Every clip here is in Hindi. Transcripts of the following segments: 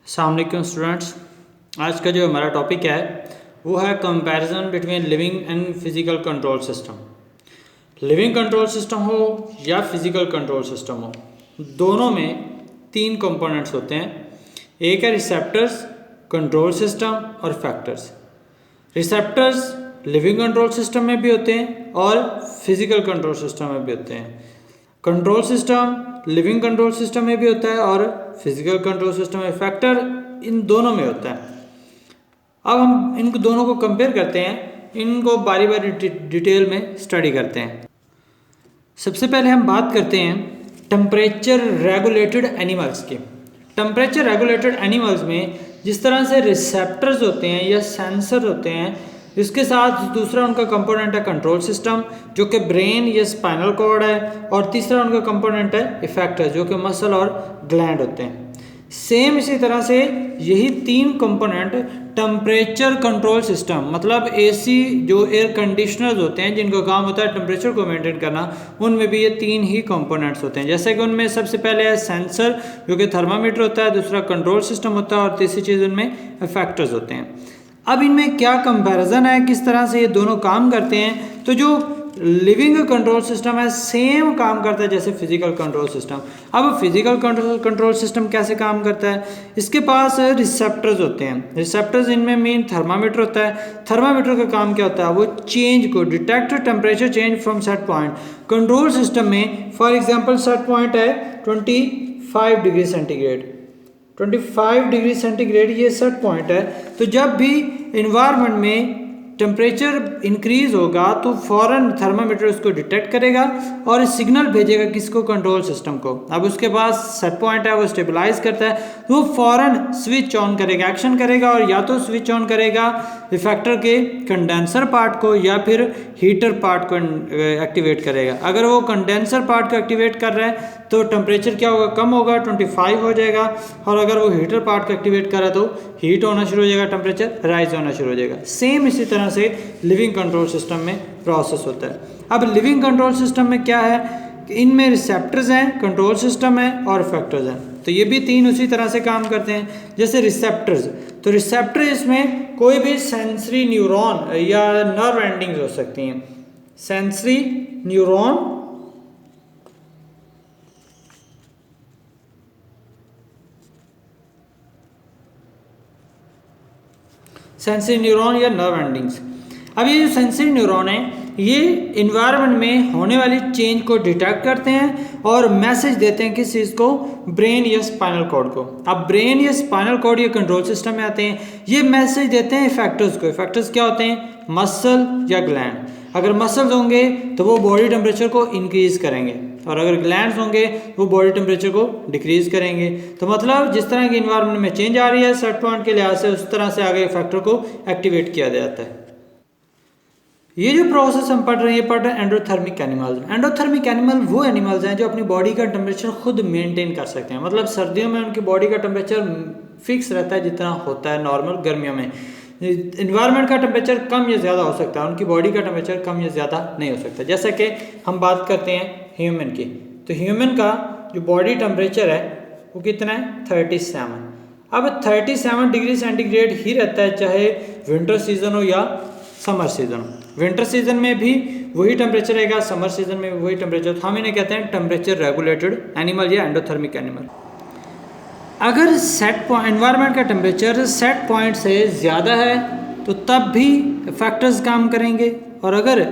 अस्सलाम वालेकुम स्टूडेंट्स। आज का जो हमारा टॉपिक है वो है comparison between living and physical control system. Living control system हो या फिज़िकल कंट्रोल सिस्टम हो, दोनों में तीन कंपोनेंट्स होते हैं। एक है रिसेप्टर्स, कंट्रोल सिस्टम और factors. Receptors living control system में भी होते हैं और फिज़िकल कंट्रोल सिस्टम में भी होते हैं। Control system living control system में भी होता है और फिजिकल कंट्रोल सिस्टम में, फैक्टर इन दोनों में होता है। अब हम इन दोनों को कंपेयर करते हैं, इनको बारी बारी डिटेल में स्टडी करते हैं। सबसे पहले हम बात करते हैं टेम्परेचर रेगुलेटेड एनिमल्स की। टेम्परेचर रेगुलेटेड एनिमल्स में जिस तरह से रिसेप्टर्स होते हैं या सेंसर होते हैं, इसके साथ दूसरा उनका कंपोनेंट है कंट्रोल सिस्टम जो कि ब्रेन या स्पाइनल कॉर्ड है, और तीसरा उनका कंपोनेंट है इफेक्टर जो कि मसल और ग्लैंड होते हैं। सेम इसी तरह से यही तीन कंपोनेंट टेम्परेचर कंट्रोल सिस्टम, मतलब एसी जो एयर कंडीशनर्स होते हैं जिनका काम होता है टेम्परेचर को मेंटेन करना, उनमें भी ये तीन ही कंपोनेंट्स होते हैं। जैसे कि उनमें सबसे पहले है सेंसर जो कि थर्मामीटर होता है, दूसरा कंट्रोल सिस्टम होता है और तीसरी चीज़ उनमें इफेक्टर्स होते हैं। अब इनमें क्या कंपैरिजन है, किस तरह से ये दोनों काम करते हैं। तो जो लिविंग कंट्रोल सिस्टम है सेम काम करता है जैसे फिजिकल कंट्रोल सिस्टम। अब फिजिकल कंट्रोल सिस्टम कैसे काम करता है, इसके पास रिसेप्टर्स होते हैं। रिसेप्टर्स इनमें मेन थर्मामीटर होता है। थर्मामीटर का काम क्या होता है, वो चेंज को detect temperature change from set point. Control system में फॉर एग्जांपल सेट पॉइंट है 25 डिग्री सेंटीग्रेड, 25 डिग्री सेंटीग्रेड ये सेट पॉइंट है। तो जब भी इन्वायरमेंट में टेम्परेचर इंक्रीज होगा तो फौरन थर्मामीटर उसको डिटेक्ट करेगा और सिग्नल भेजेगा किसको, कंट्रोल सिस्टम को। अब उसके पास सेट पॉइंट है, वो स्टेबलाइज करता है, तो वो फौरन स्विच ऑन करेगा, एक्शन करेगा, और या तो स्विच ऑन करेगा इफेक्टर के कंडेंसर पार्ट को या फिर हीटर पार्ट को एक्टिवेट करेगा। अगर वो कंडेंसर पार्ट को एक्टिवेट कर रहा है तो टेम्परेचर क्या होगा, कम होगा, 25 हो जाएगा। और अगर वो हीटर पार्ट को एक्टिवेट कर रहा है तो हीट होना शुरू हो जाएगा, टेम्परेचर राइज होना शुरू हो जाएगा। सेम इसी तरह से लिविंग कंट्रोल सिस्टम में प्रोसेस होता है। अब लिविंग कंट्रोल सिस्टम में क्या है, इनमें रिसेप्टर्स हैं, कंट्रोल सिस्टम है और फैक्टर्स हैं। तो ये भी तीन उसी तरह से काम करते हैं। जैसे रिसेप्टर्स, तो रिसेप्टर इसमें कोई भी सेंसरी न्यूरॉन या नर्व एंडिंग्स हो सकती हैं। सेंसरी न्यूरॉन, सेंसरी न्यूरॉन या नर्व एंडिंग्स। अब ये जो सेंसरी न्यूरॉन है ये इन्वायरमेंट में होने वाली चेंज को डिटेक्ट करते हैं और मैसेज देते हैं किस चीज़ को, ब्रेन या स्पाइनल कॉर्ड को। अब ब्रेन या स्पाइनल कॉर्ड या कंट्रोल सिस्टम में आते हैं, ये मैसेज देते हैं इफेक्टर्स को। इफेक्टर्स क्या होते हैं, मसल या ग्लैंड। अगर मसल्स होंगे तो वो बॉडी टेम्परेचर को इंक्रीज करेंगे, और अगर ग्लैंड्स होंगे वो बॉडी टेम्परेचर को डिक्रीज करेंगे। तो मतलब जिस तरह की इन्वायरमेंट में चेंज आ रही है सेट पॉइंट के लिहाज से, उस तरह से आगे फैक्टर को एक्टिवेट किया जाता है। ये जो प्रोसेस हम पढ़ रहे हैं एंडोथर्मिक एनिमल्स। एंडोथर्मिक एनिमल वो एनिमल्स हैं जो अपनी बॉडी का टेम्परेचर खुद मेंटेन कर सकते हैं। मतलब सर्दियों में उनकी बॉडी का टेम्परेचर फिक्स रहता है जितना होता है नॉर्मल। गर्मियों में इन्वायरमेंट का टेम्परेचर कम या ज़्यादा हो सकता है, उनकी बॉडी का टेम्परेचर कम या ज़्यादा नहीं हो सकता। जैसे कि हम बात करते हैं ह्यूमन की, तो ह्यूमन का जो बॉडी टेम्परेचर है वो कितना है, 37। अब 37 डिग्री सेंटीग्रेड ही रहता है, चाहे विंटर सीजन हो या समर सीजन हो। विंटर सीजन में भी वही टेम्परेचर रहेगा, समर सीजन में भी वही टेम्परेचर। हम इन्हें कहते हैं टेम्परेचर रेगुलेटेड एनिमल या एंडोथर्मिक एनिमल। अगर सेट पॉइंट एनवायरनमेंट का टेम्परेचर सेट पॉइंट से ज़्यादा है तो तब भी फैक्टर्स काम करेंगे, और अगर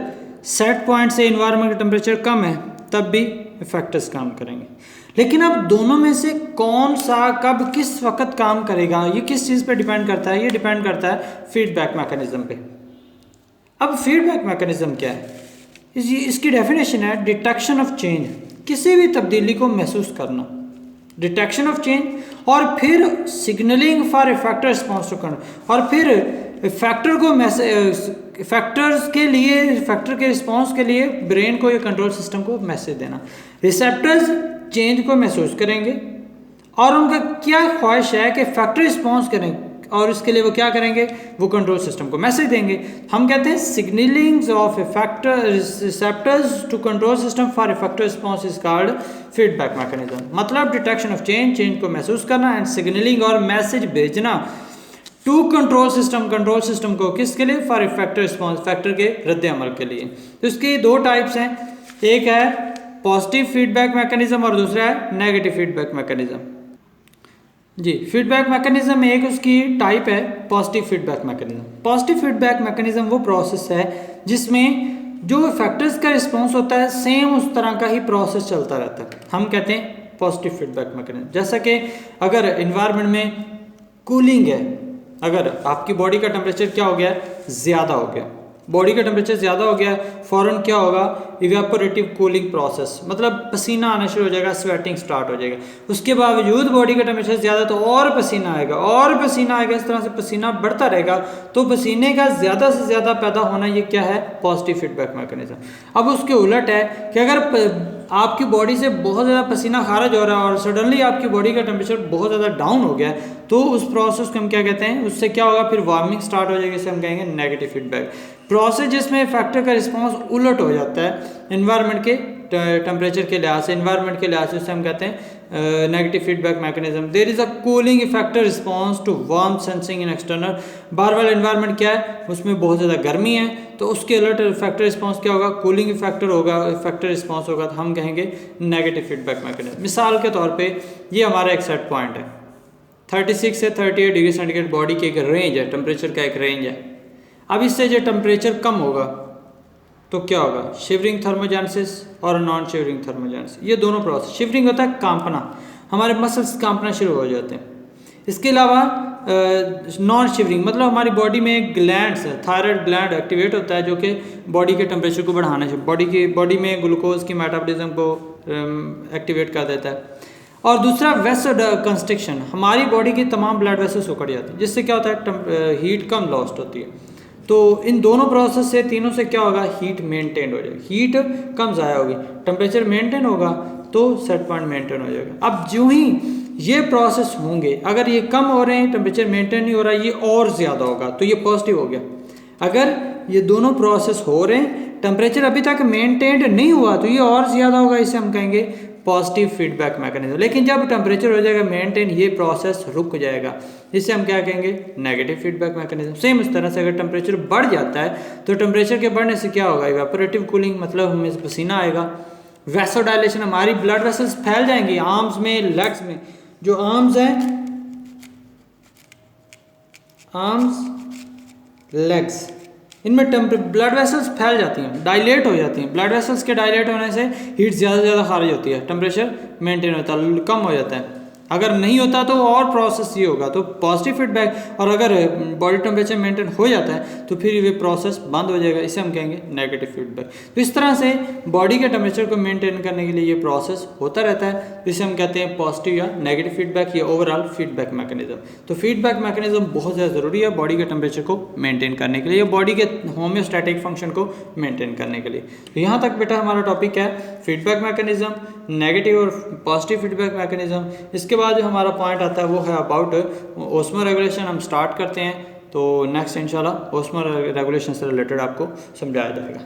सेट पॉइंट से एनवायरनमेंट का टेम्परेचर कम है तब भी फैक्टर्स काम करेंगे। लेकिन अब दोनों में से कौन सा कब किस वक्त काम करेगा, ये किस चीज़ पे डिपेंड करता है, ये डिपेंड करता है फीडबैक मैकेनिज्म पे। अब फीडबैक मैकेनिज्म क्या है, इसकी डेफिनेशन है डिटेक्शन ऑफ चेंज, किसी भी तब्दीली को महसूस करना, डिटेक्शन ऑफ चेंज, और फिर signalling for effector response to करना, और फिर इफेक्टर को इफेक्टर्स के लिए, इफेक्टर के रिस्पॉन्स के लिए ब्रेन को या कंट्रोल सिस्टम को मैसेज देना। रिसेप्टर्स चेंज को महसूस करेंगे और उनका क्या ख्वाहिश है कि फैक्टर रिस्पॉन्स और इसके लिए वो क्या करेंगे, वो कंट्रोल सिस्टम को मैसेज देंगे। हम कहते हैं signalling of effector receptors to control system for effective response is called feedback mechanism. मतलब डिटेक्शन ऑफ चेंज को महसूस करना एंड सिग्नलिंग और मैसेज भेजना टू कंट्रोल सिस्टम को किसके लिए, फॉर इफेक्टिव रिस्पॉन्स, फैक्टर के रद्द अमल के लिए। तो इसके दो टाइप्स हैं, एक है पॉजिटिव फीडबैक मैकेनिज्म और दूसरा है नेगेटिव फीडबैक मैकेनिज्म। जी, फीडबैक मैकेनिज्म में एक उसकी टाइप है positive feedback mechanism. Positive feedback mechanism वो प्रोसेस है जिसमें जो फैक्टर्स का रिस्पॉन्स होता है सेम उस तरह का ही प्रोसेस चलता रहता है, हम कहते हैं पॉजिटिव फीडबैक मैकेनिज्म। जैसा कि अगर इन्वायरमेंट में कूलिंग है, अगर आपकी बॉडी का टेम्परेचर क्या हो गया है, ज़्यादा हो गया, बॉडी का टेम्परेचर ज़्यादा हो गया है, फ़ौरन क्या होगा, इवेपोरेटिव कूलिंग प्रोसेस, मतलब पसीना आना शुरू हो जाएगा, स्वेटिंग स्टार्ट हो जाएगा। उसके बावजूद बॉडी का टेम्परेचर ज़्यादा तो और पसीना आएगा और पसीना आएगा, इस तरह से पसीना बढ़ता रहेगा। तो पसीने का ज़्यादा से ज़्यादा पैदा होना, ये क्या है, पॉजिटिव फीडबैक मैकेनिज्म। अब उसके उलट है कि अगर आपकी बॉडी से बहुत ज़्यादा पसीना खारिज हो रहा है और सडनली आपकी बॉडी का टेम्परेचर बहुत ज़्यादा डाउन हो गया है, तो उस प्रोसेस को हम क्या कहते हैं, उससे क्या होगा, फिर वार्मिंग स्टार्ट हो जाएगी, इसे हम कहेंगे नेगेटिव फीडबैक प्रोसेस, जिसमें फैक्टर का रिस्पांस उलट हो जाता है एनवायरनमेंट के टेम्परेचर के लिहाज से, एनवायरनमेंट के लिहाज से, उसे हम कहते हैं negative feedback mechanism. There is a cooling effector response to warm sensing in external. बाहर वाला एनवायरनमेंट क्या है, उसमें बहुत ज़्यादा गर्मी है, तो उसके अलर्ट इफेक्टर रिस्पांस क्या होगा, कूलिंग इफेक्टर होगा, इफेक्टर रिस्पांस होगा, तो हम कहेंगे नेगेटिव फीडबैक मैकेनिज्म। मिसाल के तौर पे ये हमारा एक सेट पॉइंट है, 36 से 38 डिग्री सेंटीग्रेड बॉडी की एक रेंज है, टेम्परेचर का एक रेंज है। अब इससे जो टेम्परेचर कम होगा तो क्या होगा, शिवरिंग थर्मोजेनेसिस और नॉन शिवरिंग थर्मोजेनेसिस, ये दोनों प्रोसेस। शिवरिंग होता है कांपना, हमारे मसल्स कांपना शुरू हो जाते हैं। इसके अलावा नॉन शिवरिंग मतलब हमारी बॉडी में एक ग्लैंड्स है, थायराइड ग्लैंड एक्टिवेट होता है, जो कि बॉडी के टेम्परेचर को बढ़ाना चाहिए, बॉडी में ग्लूकोज की मेटाबॉलिज्म को एक्टिवेट कर देता है। और दूसरा वेसल कंस्ट्रिक्शन, हमारी बॉडी की तमाम ब्लड वेसल्स उकड़ जाती है, जिससे क्या होता है, हीट कम लॉस्ट होती है। तो इन दोनों प्रोसेस से, तीनों से क्या होगा, हीट मेंटेन हो जाएगी, हीट कम ज़ाया होगी, टेम्परेचर मेंटेन होगा तो सेट पॉइंट मेंटेन हो जाएगा। अब जो ही ये प्रोसेस होंगे, अगर ये कम हो रहे हैं, टेम्परेचर मेंटेन नहीं हो रहा, ये और ज़्यादा होगा, तो ये पॉजिटिव हो गया। अगर ये दोनों प्रोसेस हो रहे हैं, टेम्परेचर अभी तक मेंटेन्ड नहीं हुआ, तो ये और ज़्यादा होगा, इसे हम कहेंगे पॉजिटिव फीडबैक मैकेनिज्म। लेकिन जब टेम्परेचर हो जाएगा मेंटेन, ये प्रोसेस रुक जाएगा, इसे हम क्या कहेंगे, नेगेटिव फीडबैक मैकेनिज्म। सेम उस तरह से अगर टेम्परेचर बढ़ जाता है, तो टेम्परेचर के बढ़ने से क्या होगा, इवेपोरेटिव कूलिंग, मतलब हमें पसीना आएगा, वैसोडाइलेशन, हमारी ब्लड वेसल्स फैल जाएंगी, आर्म्स में, लेग्स में। जो आर्म्स हैं, आर्म्स, लेग्स, इनमें ब्लड वेसल्स फैल जाती हैं, डायलेट हो जाती हैं। ब्लड वेसल्स के डायलेट होने से हीट ज़्यादा से ज़्यादा खारिज होती है, टेम्परेचर मेंटेन होता है, कम हो जाता है। अगर नहीं होता तो और प्रोसेस ये होगा, तो पॉजिटिव फीडबैक। और अगर बॉडी टेम्परेचर मेंटेन हो जाता है तो फिर ये प्रोसेस बंद हो जाएगा, इसे हम कहेंगे नेगेटिव फीडबैक। तो इस तरह से बॉडी के टेम्परेचर को मेंटेन करने के लिए ये प्रोसेस होता रहता है, जिसे हम कहते हैं पॉजिटिव या नेगेटिव फीडबैक, या ओवरऑल फीडबैक मैकेनिज्म। तो फीडबैक मैकेनिज्म बहुत ज़्यादा ज़रूरी है बॉडी के टेम्परेचर को मेंटेन करने के लिए, या बॉडी के होम्योस्टैटिक फंक्शन को मेंटेन करने के लिए। तो यहाँ तक बेटा हमारा टॉपिक है फीडबैक मैकेनिज्म, नेगेटिव और पॉजिटिव फीडबैक मैकेनिज्म। इसके बाद जो हमारा पॉइंट आता है वो है अबाउट ऑस्मो रेगुलेशन। हम स्टार्ट करते हैं, तो नेक्स्ट इंशाल्लाह ऑस्मो रेगुलेशन से रिलेटेड आपको समझाया जाएगा।